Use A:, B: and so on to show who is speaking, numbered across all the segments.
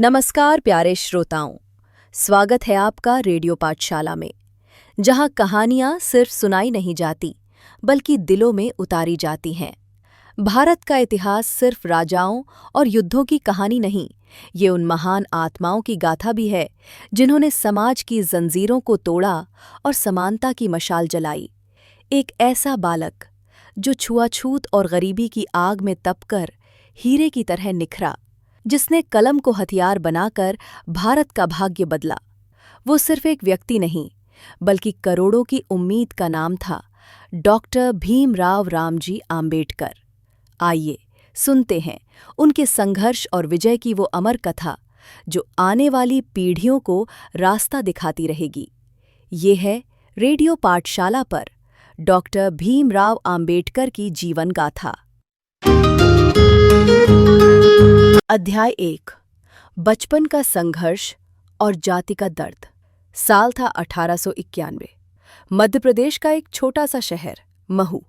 A: नमस्कार प्यारे श्रोताओं, स्वागत है आपका रेडियो पाठशाला में, जहां कहानियां सिर्फ सुनाई नहीं जाती बल्कि दिलों में उतारी जाती हैं। भारत का इतिहास सिर्फ राजाओं और युद्धों की कहानी नहीं, ये उन महान आत्माओं की गाथा भी है जिन्होंने समाज की जंजीरों को तोड़ा और समानता की मशाल जलाई। एक ऐसा बालक जो छुआछूत और गरीबी की आग में तपकर हीरे की तरह निखरा, जिसने कलम को हथियार बनाकर भारत का भाग्य बदला। वो सिर्फ एक व्यक्ति नहीं बल्कि करोड़ों की उम्मीद का नाम था, डॉक्टर भीमराव रामजी आम्बेडकर। आइए सुनते हैं उनके संघर्ष और विजय की वो अमर कथा जो आने वाली पीढ़ियों को रास्ता दिखाती रहेगी। ये है रेडियो पाठशाला पर डॉक्टर भीमराव आम्बेडकर की जीवन गाथा। अध्याय 1, बचपन का संघर्ष और जाति का दर्द। साल था 1891। मध्य प्रदेश का एक छोटा सा शहर महू।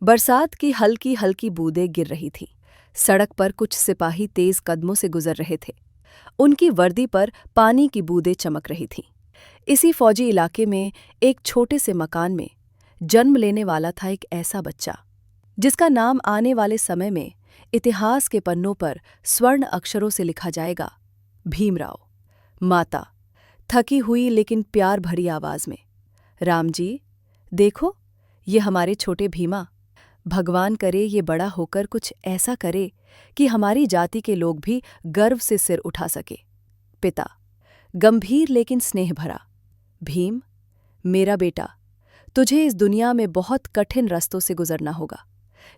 A: बरसात की हल्की हल्की बूंदें गिर रही थी। सड़क पर कुछ सिपाही तेज कदमों से गुजर रहे थे। उनकी वर्दी पर पानी की बूंदें चमक रही थीं। इसी फौजी इलाके में एक छोटे से मकान में जन्म लेने वाला था एक ऐसा बच्चा जिसका नाम आने वाले समय में इतिहास के पन्नों पर स्वर्ण अक्षरों से लिखा जाएगा, भीमराव। माता थकी हुई लेकिन प्यार भरी आवाज में, राम जी देखो, ये हमारे छोटे भीमा। भगवान करे ये बड़ा होकर कुछ ऐसा करे कि हमारी जाति के लोग भी गर्व से सिर उठा सके। पिता गंभीर लेकिन स्नेह भरा, भीम मेरा बेटा, तुझे इस दुनिया में बहुत कठिन रास्तों से गुजरना होगा,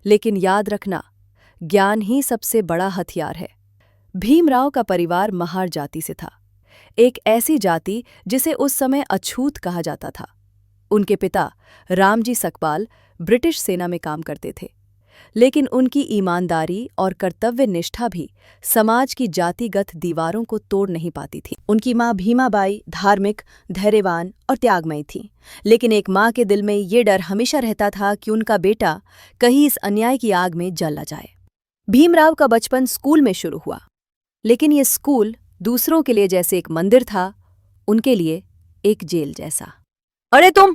A: लेकिन याद रखना, ज्ञान ही सबसे बड़ा हथियार है। भीमराव का परिवार महार जाति से था, एक ऐसी जाति जिसे उस समय अछूत कहा जाता था। उनके पिता रामजी सकपाल ब्रिटिश सेना में काम करते थे, लेकिन उनकी ईमानदारी और कर्तव्य निष्ठा भी समाज की जातिगत दीवारों को तोड़ नहीं पाती थी। उनकी मां भीमाबाई धार्मिक, धैर्यवान और त्यागमयी थी, लेकिन एक मां के दिल में ये डर हमेशा रहता था कि उनका बेटा कहीं इस अन्याय की आग में जल न जाए। भीमराव का बचपन स्कूल में शुरू हुआ, लेकिन ये स्कूल दूसरों के लिए जैसे एक मंदिर था, उनके लिए एक जेल जैसा। अरे तुम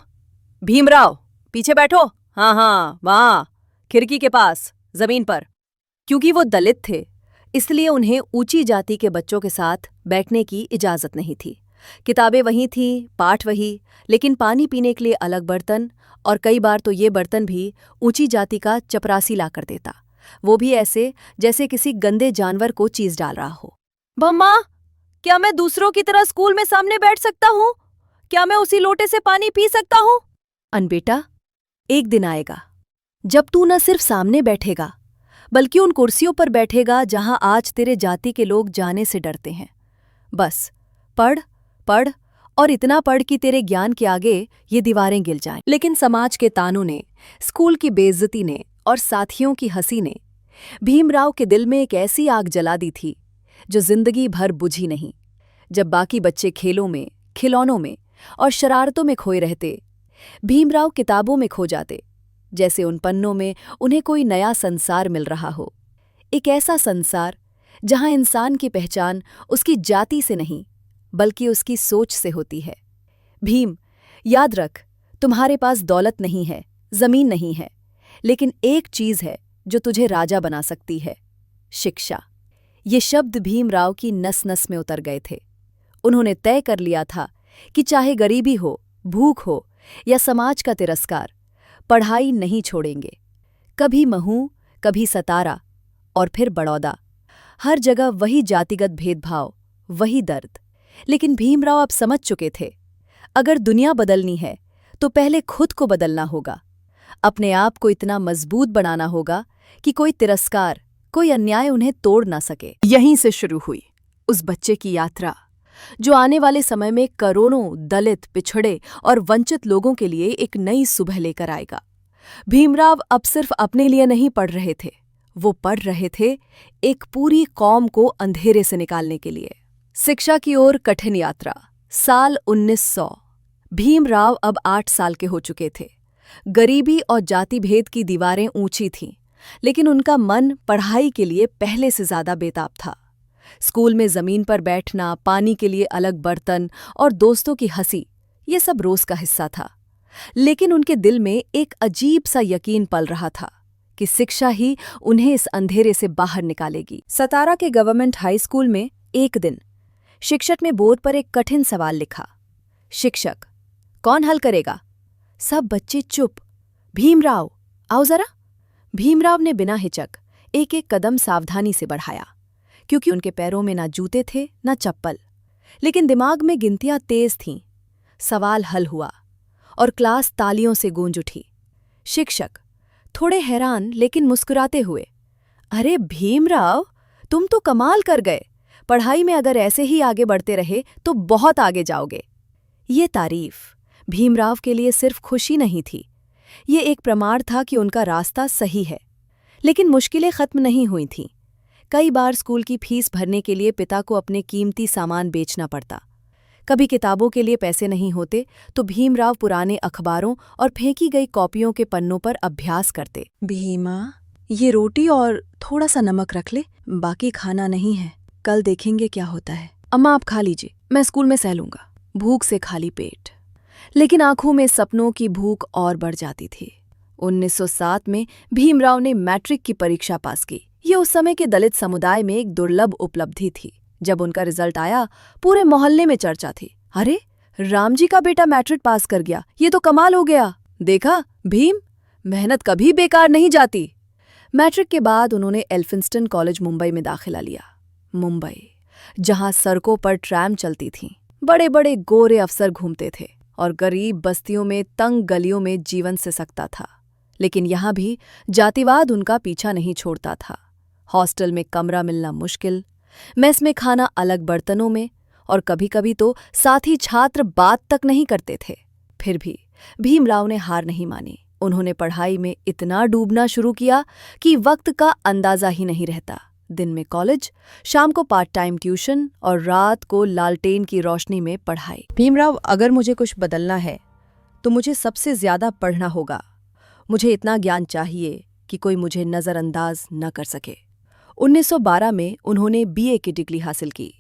A: भीमराव, पीछे बैठो। हाँ, वहां खिड़की के पास जमीन पर। क्योंकि वो दलित थे, इसलिए उन्हें ऊंची जाति के बच्चों के साथ बैठने की इजाजत नहीं थी। किताबें वहीं थीं, पाठ वही, लेकिन पानी पीने के लिए अलग बर्तन, और कई बार तो ये बर्तन भी ऊंची जाति का चपरासी ला कर देता, वो भी ऐसे जैसे किसी गंदे जानवर को चीज डाल रहा हो। मम्मा, क्या मैं दूसरों की तरह स्कूल में सामने बैठ सकता हूँ? क्या मैं उसी लोटे से पानी पी सकता हूँ? बेटा, एक दिन आएगा जब तू न सिर्फ सामने बैठेगा बल्कि उन कुर्सियों पर बैठेगा जहां आज तेरे जाति के लोग जाने से डरते हैं। बस पढ़ पढ़ और इतना पढ़ कि तेरे ज्ञान के आगे ये दीवारें गिर जाएं। लेकिन समाज के तानों ने, स्कूल की बेइज्जती ने और साथियों की हंसी ने भीमराव के दिल में एक ऐसी आग जला दी थी जो जिंदगी भर बुझी नहीं। जब बाकी बच्चे खेलों में, खिलौनों में और शरारतों में खोए रहते, भीमराव किताबों में खो जाते, जैसे उन पन्नों में उन्हें कोई नया संसार मिल रहा हो। एक ऐसा संसार जहां इंसान की पहचान उसकी जाति से नहीं बल्कि उसकी सोच से होती है। भीम, याद रख, तुम्हारे पास दौलत नहीं है, जमीन नहीं है, लेकिन एक चीज है जो तुझे राजा बना सकती है, शिक्षा। ये शब्द भीमराव की नस नस में उतर गए थे। उन्होंने तय कर लिया था कि चाहे गरीबी हो, भूख हो या समाज का तिरस्कार, पढ़ाई नहीं छोड़ेंगे। कभी महू, कभी सतारा और फिर बड़ौदा, हर जगह वही जातिगत भेदभाव, वही दर्द। लेकिन भीमराव अब समझ चुके थे, अगर दुनिया बदलनी है तो पहले खुद को बदलना होगा। अपने आप को इतना मजबूत बनाना होगा कि कोई तिरस्कार, कोई अन्याय उन्हें तोड़ ना सके। यहीं से शुरू हुई उस बच्चे की यात्रा जो आने वाले समय में करोड़ों दलित, पिछड़े और वंचित लोगों के लिए एक नई सुबह लेकर आएगा। भीमराव अब सिर्फ अपने लिए नहीं पढ़ रहे थे, वो पढ़ रहे थे एक पूरी कौम को अंधेरे से निकालने के लिए। शिक्षा की ओर कठिन यात्रा। साल 1900। भीमराव अब 8 साल के हो चुके थे। गरीबी और जाति भेद की दीवारें ऊंची थीं, लेकिन उनका मन पढ़ाई के लिए पहले से ज्यादा बेताब था। स्कूल में जमीन पर बैठना, पानी के लिए अलग बर्तन और दोस्तों की हंसी, ये सब रोज का हिस्सा था। लेकिन उनके दिल में एक अजीब सा यकीन पल रहा था कि शिक्षा ही उन्हें इस अंधेरे से बाहर निकालेगी। सतारा के गवर्नमेंट हाई स्कूल में एक दिन शिक्षक ने बोर्ड पर एक कठिन सवाल लिखा। शिक्षक, कौन हल करेगा? सब बच्चे चुप। भीमराव, आओ जरा। भीमराव ने बिना हिचक एक एक कदम सावधानी से बढ़ाया, क्योंकि उनके पैरों में ना जूते थे ना चप्पल, लेकिन दिमाग में गिनतियां तेज थीं। सवाल हल हुआ और क्लास तालियों से गूंज उठी। शिक्षक थोड़े हैरान लेकिन मुस्कुराते हुए, अरे भीमराव, तुम तो कमाल कर गए। पढ़ाई में अगर ऐसे ही आगे बढ़ते रहे तो बहुत आगे जाओगे। ये तारीफ भीमराव के लिए सिर्फ खुशी नहीं थी, ये एक प्रमाण था कि उनका रास्ता सही है। लेकिन मुश्किलें खत्म नहीं हुई थीं। कई बार स्कूल की फीस भरने के लिए पिता को अपने कीमती सामान बेचना पड़ता। कभी किताबों के लिए पैसे नहीं होते तो भीमराव पुराने अखबारों और फेंकी गई कॉपियों के पन्नों पर अभ्यास करते। भीमा, ये रोटी और थोड़ा सा नमक रख ले, बाकी खाना नहीं है, कल देखेंगे क्या होता है। अम्मा आप खा लीजिए, मैं स्कूल में सह लूंगा। भूख से खाली पेट, लेकिन आंखों में सपनों की भूख और बढ़ जाती थी। 1907 में भीमराव ने मैट्रिक की परीक्षा पास की। ये उस समय के दलित समुदाय में एक दुर्लभ उपलब्धि थी। जब उनका रिजल्ट आया, पूरे मोहल्ले में चर्चा थी। अरे, रामजी का बेटा मैट्रिक पास कर गया, ये तो कमाल हो गया। देखा भीम, मेहनत कभी बेकार नहीं जाती। मैट्रिक के बाद उन्होंने एल्फिंस्टन कॉलेज मुंबई में दाखिला लिया। मुंबई, जहां सड़कों पर ट्रैम चलती थीं, बड़े बड़े गोरे अफसर घूमते थे और गरीब बस्तियों में तंग गलियों में जीवन सिसकता था। लेकिन यहां भी जातिवाद उनका पीछा नहीं छोड़ता था। हॉस्टल में कमरा मिलना मुश्किल, मेस में खाना अलग बर्तनों में, और कभी कभी तो साथी छात्र बात तक नहीं करते थे। फिर भी भीमराव ने हार नहीं मानी। उन्होंने पढ़ाई में इतना डूबना शुरू किया कि वक्त का अंदाजा ही नहीं रहता। दिन में कॉलेज, शाम को पार्ट टाइम ट्यूशन और रात को लालटेन की रोशनी में पढ़ाई। भीमराव, अगर मुझे कुछ बदलना है तो मुझे सबसे ज्यादा पढ़ना होगा। मुझे इतना ज्ञान चाहिए कि कोई मुझे नज़रअंदाज न कर सके। 1912 में उन्होंने बीए की डिग्री हासिल की।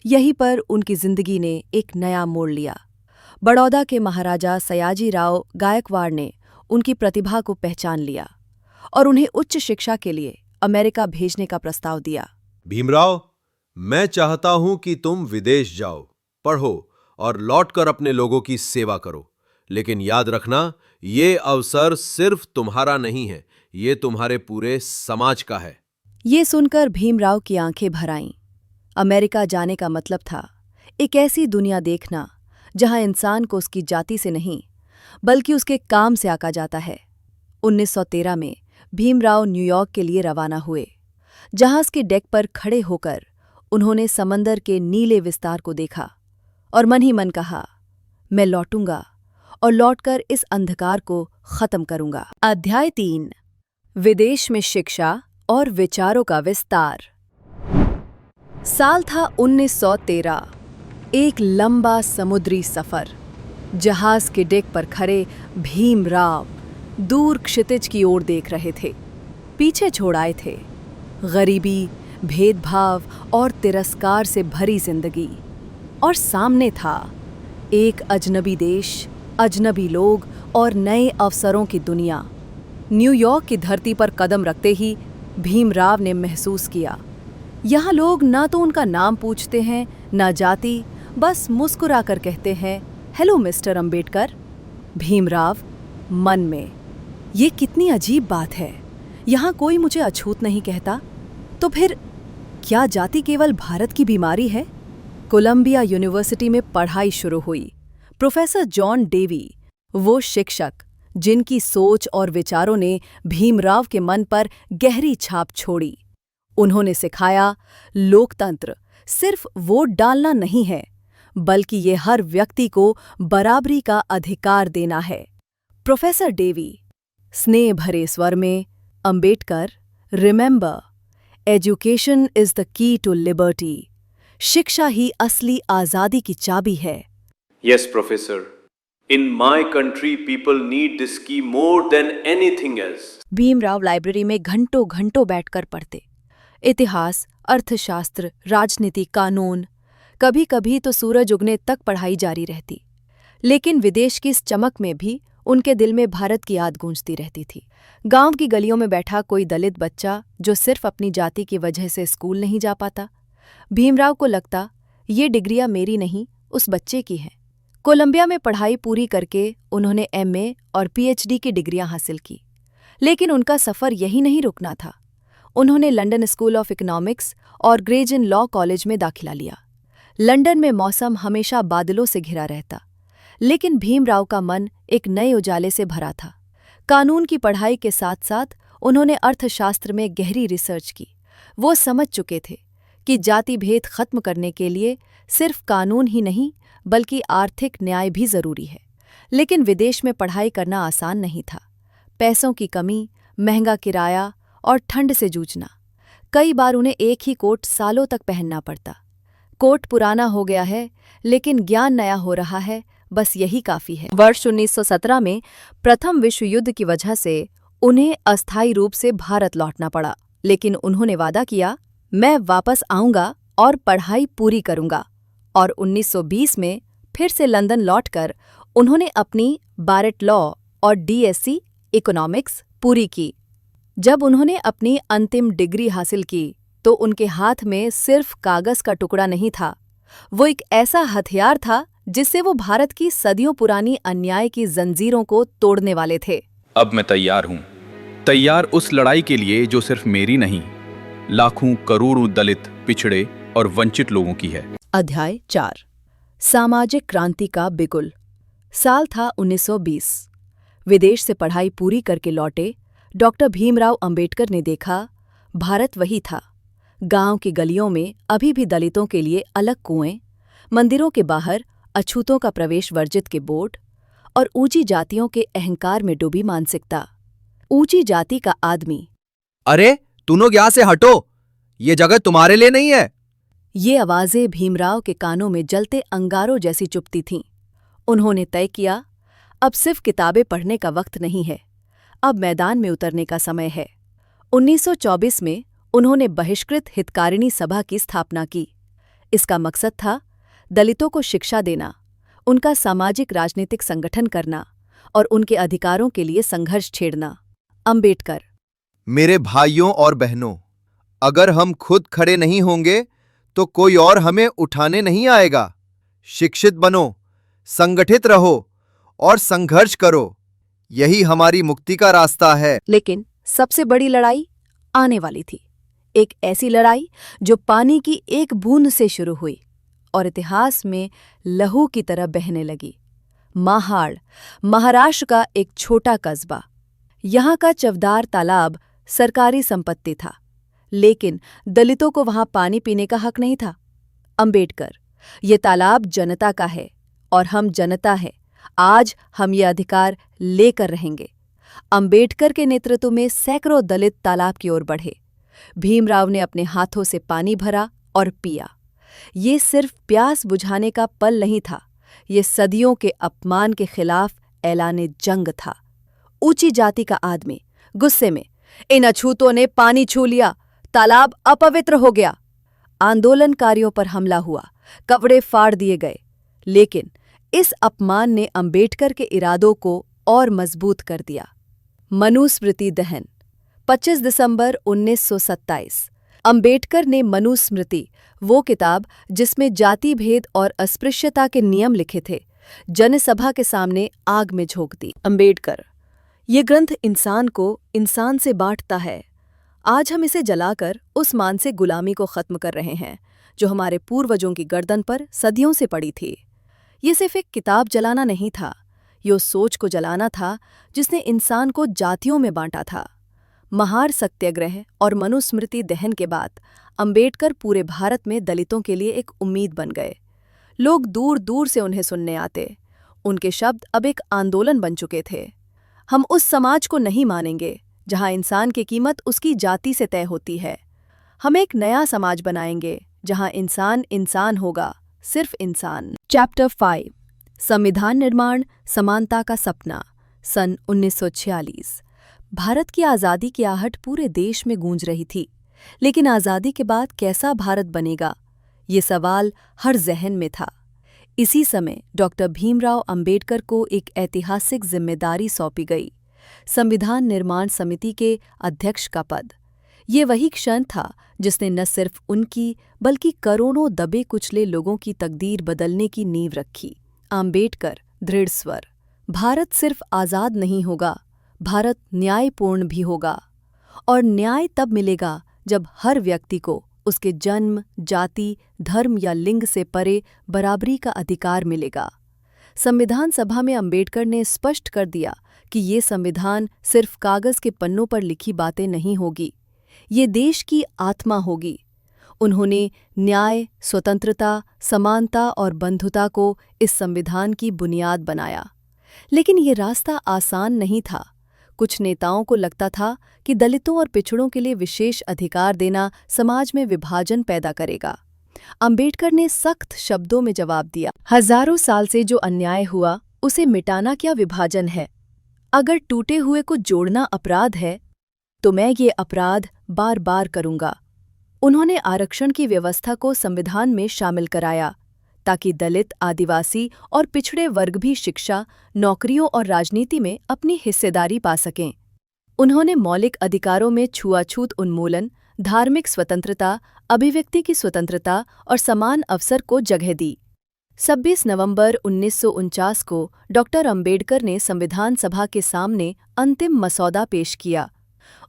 A: यहीं पर उनकी जिंदगी ने एक नया मोड़ लिया। बड़ौदा के महाराजा सयाजी राव गायकवाड़ ने उनकी प्रतिभा को पहचान लिया और उन्हें उच्च शिक्षा के लिए अमेरिका भेजने का प्रस्ताव दिया।
B: भीमराव, मैं चाहता हूं कि तुम विदेश जाओ, पढ़ो और लौटकर अपने लोगों की सेवा करो। लेकिन याद रखना, ये अवसर सिर्फ तुम्हारा नहीं है, ये तुम्हारे पूरे समाज का है।
A: ये सुनकर भीमराव की आंखें भर आईं। अमेरिका जाने का मतलब था एक ऐसी दुनिया देखना जहां इंसान को उसकी जाति से नहीं बल्कि उसके काम से आका जाता है। 1913 में भीमराव न्यूयॉर्क के लिए रवाना हुए। जहाज के डेक पर खड़े होकर उन्होंने समंदर के नीले विस्तार को देखा और मन ही मन कहा, मैं लौटूंगा और लौटकर इस अंधकार को खत्म करूंगा। अध्याय 3, विदेश में शिक्षा और विचारों का विस्तार। साल था 1913। एक लंबा समुद्री सफर। जहाज के डेक पर खड़े भीमराव दूर क्षितिज की ओर देख रहे थे। पीछे छोड़ आए थे गरीबी, भेदभाव और तिरस्कार से भरी जिंदगी, और सामने था एक अजनबी देश, अजनबी लोग और नए अवसरों की दुनिया। न्यूयॉर्क की धरती पर कदम रखते ही भीमराव ने महसूस किया, यहाँ लोग ना तो उनका नाम पूछते हैं ना जाति, बस मुस्कुरा कर कहते हैं, हेलो मिस्टर अंबेडकर। भीमराव मन में, ये कितनी अजीब बात है, यहाँ कोई मुझे अछूत नहीं कहता, तो फिर क्या जाति केवल भारत की बीमारी है? कोलंबिया यूनिवर्सिटी में पढ़ाई शुरू हुई। प्रोफेसर जॉन डेवी, वो शिक्षक जिनकी सोच और विचारों ने भीमराव के मन पर गहरी छाप छोड़ी। उन्होंने सिखाया, लोकतंत्र सिर्फ वोट डालना नहीं है, बल्कि ये हर व्यक्ति को बराबरी का अधिकार देना है। प्रोफेसर डेवी स्नेह भरे स्वर में, Ambedkar, remember, education is the key to liberty. शिक्षा ही असली आजादी की चाबी है।
C: Yes, Professor. In my country, people need this key more than anything else.
A: Bhimrao library में घंटों घंटों बैठकर पढ़ते। इतिहास, अर्थशास्त्र, राजनीति, कानून, कभी कभी तो सूरज उगने तक पढ़ाई जारी रहती। लेकिन विदेश की इस चमक में भी उनके दिल में भारत की याद गूंजती रहती थी। गांव की गलियों में बैठा कोई दलित बच्चा जो सिर्फ अपनी जाति की वजह से स्कूल नहीं जा पाता, भीमराव को लगता ये डिग्रियां मेरी नहीं, उस बच्चे की हैं। कोलंबिया में पढ़ाई पूरी करके उन्होंने एमए और पीएचडी की डिग्रियां हासिल की। लेकिन उनका सफ़र यही नहीं रुकना था। उन्होंने लंदन स्कूल ऑफ इकोनॉमिक्स और ग्रेज इन लॉ कॉलेज में दाखिला लिया। लंदन में मौसम हमेशा बादलों से घिरा रहता, लेकिन भीमराव का मन एक नए उजाले से भरा था। कानून की पढ़ाई के साथ साथ उन्होंने अर्थशास्त्र में गहरी रिसर्च की। वो समझ चुके थे कि जाति भेद खत्म करने के लिए सिर्फ कानून ही नहीं बल्कि आर्थिक न्याय भी जरूरी है। लेकिन विदेश में पढ़ाई करना आसान नहीं था। पैसों की कमी, महंगा किराया और ठंड से जूझना। कई बार उन्हें एक ही कोट सालों तक पहनना पड़ता। कोट पुराना हो गया है लेकिन ज्ञान नया हो रहा है, बस यही काफी है। वर्ष 1917 में प्रथम विश्व युद्ध की वजह से उन्हें अस्थायी रूप से भारत लौटना पड़ा, लेकिन उन्होंने वादा किया, मैं वापस आऊंगा और पढ़ाई पूरी करूंगा। और 1920 में फिर से लंदन लौटकर उन्होंने अपनी बारेट लॉ और डीएससी इकोनॉमिक्स पूरी की। जब उन्होंने अपनी अंतिम डिग्री हासिल की तो उनके हाथ में सिर्फ कागज का टुकड़ा नहीं था, वो एक ऐसा हथियार था जिससे वो भारत की सदियों पुरानी अन्याय की जंजीरों को तोड़ने वाले थे।
D: अब मैं तैयार हूं, तैयार उस लड़ाई के लिए जो सिर्फ मेरी नहीं, लाखों करोड़ों दलित, पिछड़े और वंचित लोगों की है।
A: अध्याय 4। सामाजिक क्रांति का बिगुल। साल था 1920। विदेश से पढ़ाई पूरी करके लौटे डॉक्टर भीमराव अंबेडकर ने देखा, भारत वही था। गांव की गलियों में अभी भी दलितों के लिए अलग कुएं, मंदिरों के बाहर अछूतों का प्रवेश वर्जित के बोर्ड और ऊंची जातियों के अहंकार में डूबी मानसिकता। ऊंची जाति का आदमी,
E: अरे तुम लोग यहाँ से हटो, ये जगह तुम्हारे लिए नहीं है।
A: ये आवाजें भीमराव के कानों में जलते अंगारों जैसी चुभती थीं। उन्होंने तय किया, अब सिर्फ किताबें पढ़ने का वक्त नहीं है, अब मैदान में उतरने का समय है। 1924 में उन्होंने बहिष्कृत हितकारिणी सभा की स्थापना की। इसका मकसद था दलितों को शिक्षा देना, उनका सामाजिक राजनीतिक संगठन करना और उनके अधिकारों के लिए संघर्ष छेड़ना। अंबेडकर,
E: मेरे भाइयों और बहनों, अगर हम खुद खड़े नहीं होंगे तो कोई और हमें उठाने नहीं आएगा। शिक्षित बनो, संगठित रहो और संघर्ष करो, यही हमारी मुक्ति का रास्ता है।
A: लेकिन सबसे बड़ी लड़ाई आने वाली थी। एक ऐसी लड़ाई जो पानी की एक बूंद से शुरू हुई और इतिहास में लहू की तरह बहने लगी। महाड़, महाराष्ट्र का एक छोटा कस्बा। यहाँ का चवदार तालाब सरकारी संपत्ति था, लेकिन दलितों को वहां पानी पीने का हक नहीं था। अंबेडकर, ये तालाब जनता का है और हम जनता हैं, आज हम ये अधिकार लेकर रहेंगे। अंबेडकर के नेतृत्व में सैकड़ों दलित तालाब की ओर बढ़े। भीमराव ने अपने हाथों से पानी भरा और पिया। ये सिर्फ प्यास बुझाने का पल नहीं था, ये सदियों के अपमान के खिलाफ ऐलाने जंग था। ऊंची जाति का आदमी गुस्से में, इन अछूतों ने पानी छू लिया, तालाब अपवित्र हो गया। आंदोलनकारियों पर हमला हुआ, कपड़े फाड़ दिए गए। लेकिन इस अपमान ने अंबेडकर के इरादों को और मजबूत कर दिया। मनुस्मृति दहन, 25 दिसंबर 1927। अंबेडकर ने मनुस्मृति, वो किताब जिसमें जाति भेद और अस्पृश्यता के नियम लिखे थे, जनसभा के सामने आग में झोंक दी। अंबेडकर, ये ग्रंथ इंसान को इंसान से बांटता है। आज हम इसे जलाकर उस मानसिक गुलामी को खत्म कर रहे हैं जो हमारे पूर्वजों की गर्दन पर सदियों से पड़ी थी। ये सिर्फ एक किताब जलाना नहीं था, ये उस सोच को जलाना था जिसने इंसान को जातियों में बांटा था। महार सत्याग्रह और मनुस्मृति दहन के बाद अंबेडकर पूरे भारत में दलितों के लिए एक उम्मीद बन गए। लोग दूर दूर से उन्हें सुनने आते। उनके शब्द अब एक आंदोलन बन चुके थे। हम उस समाज को नहीं मानेंगे जहां इंसान की कीमत उसकी जाति से तय होती है। हम एक नया समाज बनाएंगे जहां इंसान इंसान होगा, सिर्फ इंसान। चैप्टर 5, संविधान निर्माण, समानता का सपना, सन 1946। भारत की आज़ादी की आहट पूरे देश में गूंज रही थी, लेकिन आज़ादी के बाद कैसा भारत बनेगा, ये सवाल हर जहन में था। इसी समय डॉक्टर भीमराव अंबेडकर को एक ऐतिहासिक जिम्मेदारी सौंपी गई, संविधान निर्माण समिति के अध्यक्ष का पद। ये वही क्षण था जिसने न सिर्फ उनकी बल्कि करोड़ों दबे कुचले लोगों की तकदीर बदलने की नींव रखी। अंबेडकर दृढ़ स्वर, भारत सिर्फ आज़ाद नहीं होगा, भारत न्यायपूर्ण भी होगा। और न्याय तब मिलेगा जब हर व्यक्ति को उसके जन्म, जाति, धर्म या लिंग से परे बराबरी का अधिकार मिलेगा। संविधान सभा में अंबेडकर ने स्पष्ट कर दिया कि ये संविधान सिर्फ कागज के पन्नों पर लिखी बातें नहीं होगी, ये देश की आत्मा होगी। उन्होंने न्याय, स्वतंत्रता, समानता और बंधुता को इस संविधान की बुनियाद बनाया। लेकिन ये रास्ता आसान नहीं था। कुछ नेताओं को लगता था कि दलितों और पिछड़ों के लिए विशेष अधिकार देना समाज में विभाजन पैदा करेगा। अंबेडकर ने सख्त शब्दों में जवाब दिया, हजारों साल से जो अन्याय हुआ उसे मिटाना क्या विभाजन है? अगर टूटे हुए को जोड़ना अपराध है तो मैं ये अपराध बार बार करूंगा। उन्होंने आरक्षण की व्यवस्था को संविधान में शामिल कराया ताकि दलित, आदिवासी और पिछड़े वर्ग भी शिक्षा, नौकरियों और राजनीति में अपनी हिस्सेदारी पा सकें। उन्होंने मौलिक अधिकारों में छुआछूत उन्मूलन, धार्मिक स्वतंत्रता, अभिव्यक्ति की स्वतंत्रता और समान अवसर को जगह दी। 26 नवंबर 1949 को डॉक्टर अंबेडकर ने संविधान सभा के सामने अंतिम मसौदा पेश किया।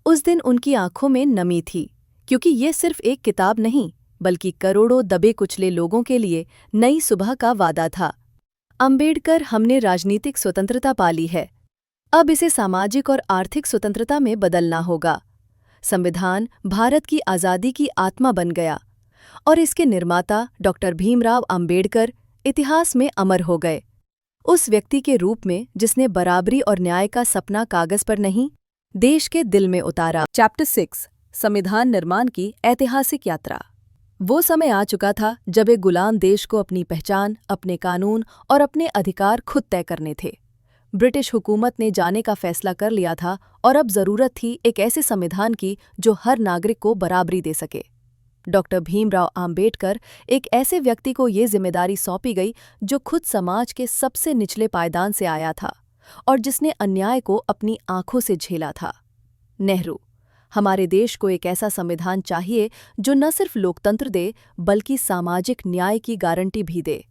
A: उस दिन उनकी आंखों में नमी थी, क्योंकि ये सिर्फ एक किताब नहीं बल्कि करोड़ों दबे कुचले लोगों के लिए नई सुबह का वादा था। अंबेडकर, हमने राजनीतिक स्वतंत्रता पाली है, अब इसे सामाजिक और आर्थिक स्वतंत्रता में बदलना होगा। संविधान भारत की आज़ादी की आत्मा बन गया और इसके निर्माता डॉक्टर भीमराव अंबेडकर इतिहास में अमर हो गए, उस व्यक्ति के रूप में जिसने बराबरी और न्याय का सपना कागज पर नहीं, देश के दिल में उतारा। चैप्टर 6, संविधान निर्माण की ऐतिहासिक यात्रा। वो समय आ चुका था जब एक गुलाम देश को अपनी पहचान, अपने कानून और अपने अधिकार खुद तय करने थे। ब्रिटिश हुकूमत ने जाने का फैसला कर लिया था और अब जरूरत थी एक ऐसे संविधान की जो हर नागरिक को बराबरी दे सके। डॉक्टर भीमराव अंबेडकर, एक ऐसे व्यक्ति को ये जिम्मेदारी सौंपी गई जो खुद समाज के सबसे निचले पायदान से आया था और जिसने अन्याय को अपनी आंखों से झेला था। नेहरू, हमारे देश को एक ऐसा संविधान चाहिए जो न सिर्फ लोकतंत्र दे बल्कि सामाजिक न्याय की गारंटी भी दे।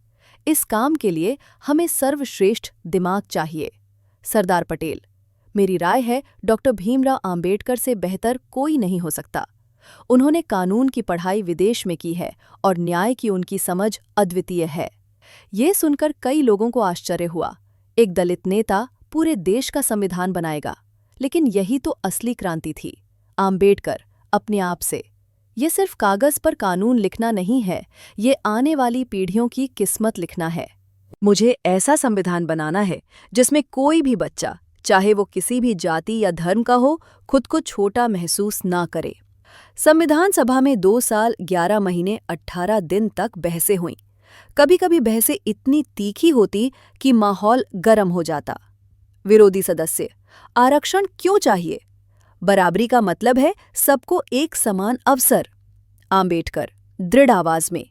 A: इस काम के लिए हमें सर्वश्रेष्ठ दिमाग चाहिए। सरदार पटेल, मेरी राय है डॉक्टर भीमराव अंबेडकर से बेहतर कोई नहीं हो सकता। उन्होंने कानून की पढ़ाई विदेश में की है और न्याय की उनकी समझ अद्वितीय है। ये सुनकर कई लोगों को आश्चर्य हुआ, एक दलित नेता पूरे देश का संविधान बनाएगा। लेकिन यही तो असली क्रांति थी। अंबेडकर अपने आप से, ये सिर्फ कागज पर कानून लिखना नहीं है, ये आने वाली पीढ़ियों की किस्मत लिखना है। मुझे ऐसा संविधान बनाना है जिसमें कोई भी बच्चा, चाहे वो किसी भी जाति या धर्म का हो, खुद को छोटा महसूस ना करे। संविधान सभा में 2 साल 11 महीने 18 दिन तक बहसें हुईं। कभी कभी बहसें इतनी तीखी होती कि माहौल गर्म हो जाता। विरोधी सदस्य, आरक्षण क्यों चाहिए? बराबरी का मतलब है सबको एक समान अवसर। अंबेडकर दृढ़ आवाज में,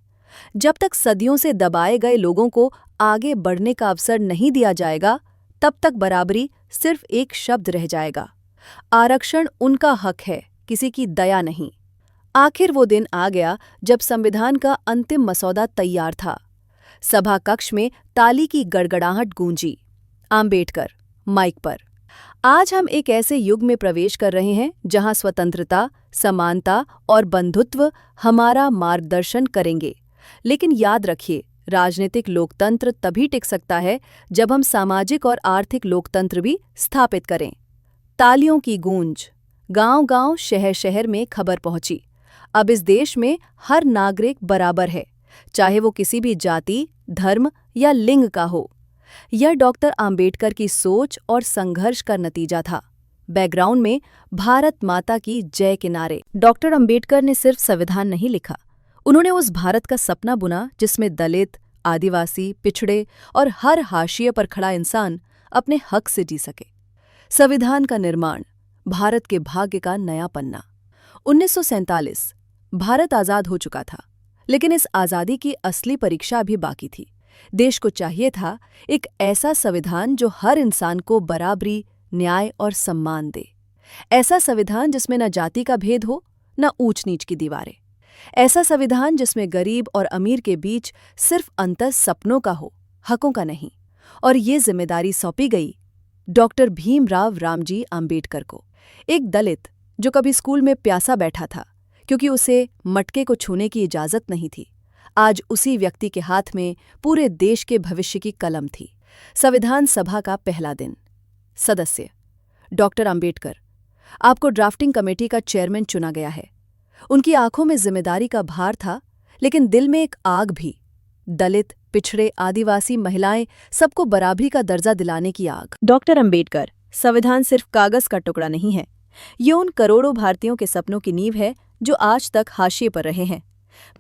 A: जब तक सदियों से दबाए गए लोगों को आगे बढ़ने का अवसर नहीं दिया जाएगा, तब तक बराबरी सिर्फ एक शब्द रह जाएगा। आरक्षण उनका हक है, किसी की दया नहीं। आखिर वो दिन आ गया जब संविधान का अंतिम मसौदा तैयार था। सभा कक्ष में ताली की गड़गड़ाहट गूंजी। अंबेडकर माइक पर, आज हम एक ऐसे युग में प्रवेश कर रहे हैं जहां स्वतंत्रता, समानता और बंधुत्व हमारा मार्गदर्शन करेंगे। लेकिन याद रखिए, राजनीतिक लोकतंत्र तभी टिक सकता है जब हम सामाजिक और आर्थिक लोकतंत्र भी स्थापित करें। तालियों की गूंज, गांव-गांव, शहर-शहर में खबर पहुंची। अब इस देश में हर नागरिक बराबर है, चाहे वो किसी भी जाति, धर्म या लिंग का हो। यह डॉक्टर अंबेडकर की सोच और संघर्ष का नतीजा था। बैकग्राउंड में भारत माता की जय के नारे। डॉक्टर अंबेडकर ने सिर्फ संविधान नहीं लिखा, उन्होंने उस भारत का सपना बुना जिसमें दलित, आदिवासी, पिछड़े और हर हाशिए पर खड़ा इंसान अपने हक से जी सके। संविधान का निर्माण, भारत के भाग्य का नया पन्ना। 1947 भारत आजाद हो चुका था, लेकिन इस आजादी की असली परीक्षा अभी बाकी थी। देश को चाहिए था एक ऐसा संविधान जो हर इंसान को बराबरी, न्याय और सम्मान दे। ऐसा संविधान जिसमें न जाति का भेद हो, न ऊंच नीच की दीवारें। ऐसा संविधान जिसमें गरीब और अमीर के बीच सिर्फ अंतर सपनों का हो, हकों का नहीं। और ये जिम्मेदारी सौंपी गई डॉक्टर भीमराव रामजी आम्बेडकर को, एक दलित जो कभी स्कूल में प्यासा बैठा था क्योंकि उसे मटके को छूने की इजाजत नहीं थी। आज उसी व्यक्ति के हाथ में पूरे देश के भविष्य की कलम थी। संविधान सभा का पहला दिन। सदस्य डॉक्टर आम्बेडकर, आपको ड्राफ्टिंग कमेटी का चेयरमैन चुना गया है। उनकी आंखों में जिम्मेदारी का भार था, लेकिन दिल में एक आग भी। दलित, पिछड़े, आदिवासी, महिलाएं, सबको बराबरी का दर्जा दिलाने की आग। डॉक्टर अंबेडकर, संविधान सिर्फ कागज का टुकड़ा नहीं है। ये उन करोड़ों भारतीयों के सपनों की नींव है जो आज तक हाशिए पर रहे हैं।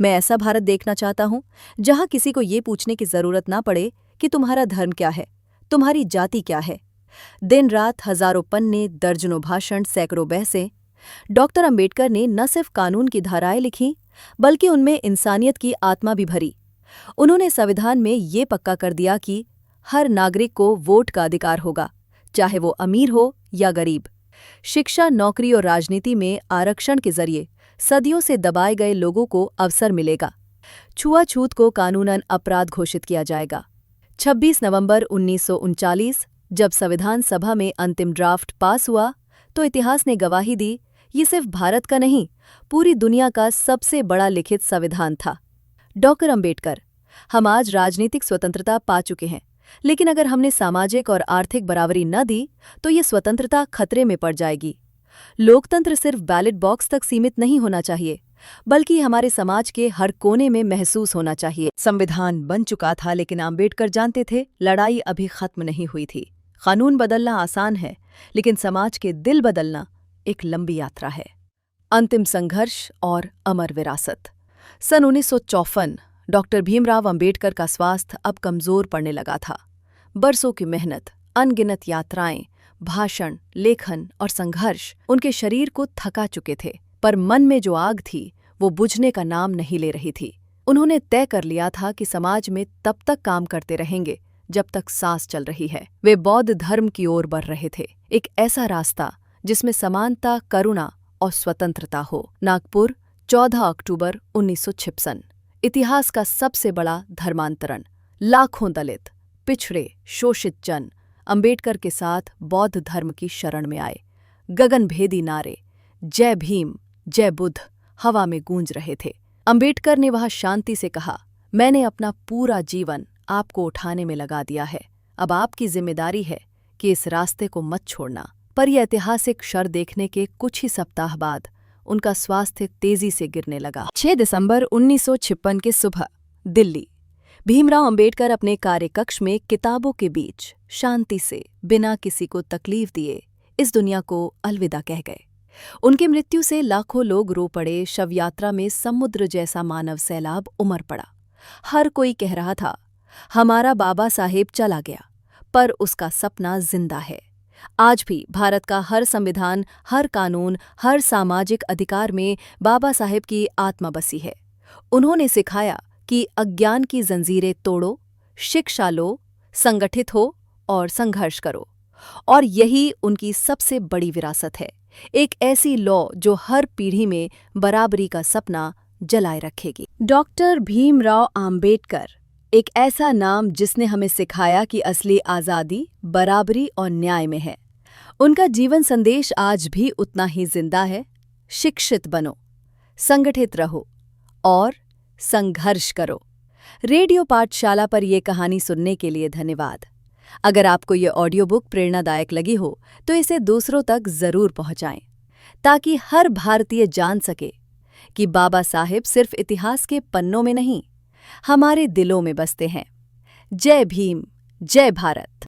A: मैं ऐसा भारत देखना चाहता हूं जहां किसी को ये पूछने की जरूरत ना पड़े कि तुम्हारा धर्म क्या है, तुम्हारी जाति क्या है। दिन रात हजारों पन्ने, दर्जनों भाषण, सैकड़ों बहसें। डॉक्टर अंबेडकर ने न सिर्फ कानून की धाराएं लिखी, बल्कि उनमें इंसानियत की आत्मा भी भरी। उन्होंने संविधान में ये पक्का कर दिया कि हर नागरिक को वोट का अधिकार होगा, चाहे वो अमीर हो या गरीब। शिक्षा, नौकरी और राजनीति में आरक्षण के जरिए सदियों से दबाए गए लोगों को अवसर मिलेगा। छुआछूत को कानूनन अपराध घोषित किया जाएगा। 26 नवंबर 1939 जब संविधान सभा में अंतिम ड्राफ्ट पास हुआ तो इतिहास ने गवाही दी, ये सिर्फ भारत का नहीं, पूरी दुनिया का सबसे बड़ा लिखित संविधान था। डॉक्टर अंबेडकर, हम आज राजनीतिक स्वतंत्रता पा चुके हैं, लेकिन अगर हमने सामाजिक और आर्थिक बराबरी न दी तो ये स्वतंत्रता खतरे में पड़ जाएगी। लोकतंत्र सिर्फ बैलेट बॉक्स तक सीमित नहीं होना चाहिए, बल्कि हमारे समाज के हर कोने में महसूस होना चाहिए। संविधान बन चुका था, लेकिन अंबेडकर जानते थे लड़ाई अभी खत्म नहीं हुई थी। कानून बदलना आसान है, लेकिन समाज के दिल बदलना एक लंबी यात्रा है। अंतिम संघर्ष और अमर विरासत। सन 1954 डॉक्टर भीमराव अंबेडकर का स्वास्थ्य अब कमजोर पड़ने लगा था। बरसों की मेहनत, अनगिनत यात्राएं, भाषण, लेखन और संघर्ष उनके शरीर को थका चुके थे, पर मन में जो आग थी वो बुझने का नाम नहीं ले रही थी। उन्होंने तय कर लिया था कि समाज में तब तक काम करते रहेंगे जब तक सांस चल रही है। वे बौद्ध धर्म की ओर बढ़ रहे थे, एक ऐसा रास्ता जिसमें समानता, करुणा और स्वतंत्रता हो। नागपुर, 14 अक्टूबर 1956। इतिहास का सबसे बड़ा धर्मांतरण। लाखों दलित, पिछड़े, शोषित जन अंबेडकर के साथ बौद्ध धर्म की शरण में आए। गगनभेदी नारे जय भीम, जय बुद्ध हवा में गूंज रहे थे। अंबेडकर ने वहां शांति से कहा, मैंने अपना पूरा जीवन आपको उठाने में लगा दिया है, अब आपकी जिम्मेदारी है कि इस रास्ते को मत छोड़ना। पर यह ऐतिहासिक क्षण देखने के कुछ ही सप्ताह बाद उनका स्वास्थ्य तेजी से गिरने लगा। 6 दिसंबर 1956 की सुबह, दिल्ली। भीमराव अंबेडकर अपने कार्यकक्ष में किताबों के बीच शांति से, बिना किसी को तकलीफ दिए, इस दुनिया को अलविदा कह गए। उनकी मृत्यु से लाखों लोग रो पड़े। शव यात्रा में समुद्र जैसा मानव सैलाब उमड़ पड़ा। हर कोई कह रहा था, हमारा बाबा साहेब चला गया, पर उसका सपना जिंदा है। आज भी भारत का हर संविधान, हर कानून, हर सामाजिक अधिकार में बाबा साहेब की आत्मा बसी है। उन्होंने सिखाया कि अज्ञान की जंजीरें तोड़ो, शिक्षा लो, संगठित हो और संघर्ष करो। और यही उनकी सबसे बड़ी विरासत है, एक ऐसी लौ जो हर पीढ़ी में बराबरी का सपना जलाए रखेगी। डॉक्टर भीमराव आम्बेडकर, एक ऐसा नाम जिसने हमें सिखाया कि असली आज़ादी बराबरी और न्याय में है। उनका जीवन संदेश आज भी उतना ही जिंदा है। शिक्षित बनो, संगठित रहो और संघर्ष करो। रेडियो पाठशाला पर यह कहानी सुनने के लिए धन्यवाद। अगर आपको ये ऑडियो बुक प्रेरणादायक लगी हो तो इसे दूसरों तक जरूर पहुंचाएं, ताकि हर भारतीय जान सके कि बाबा साहेब सिर्फ इतिहास के पन्नों में नहीं, हमारे दिलों में बसते हैं। जय भीम, जय भारत।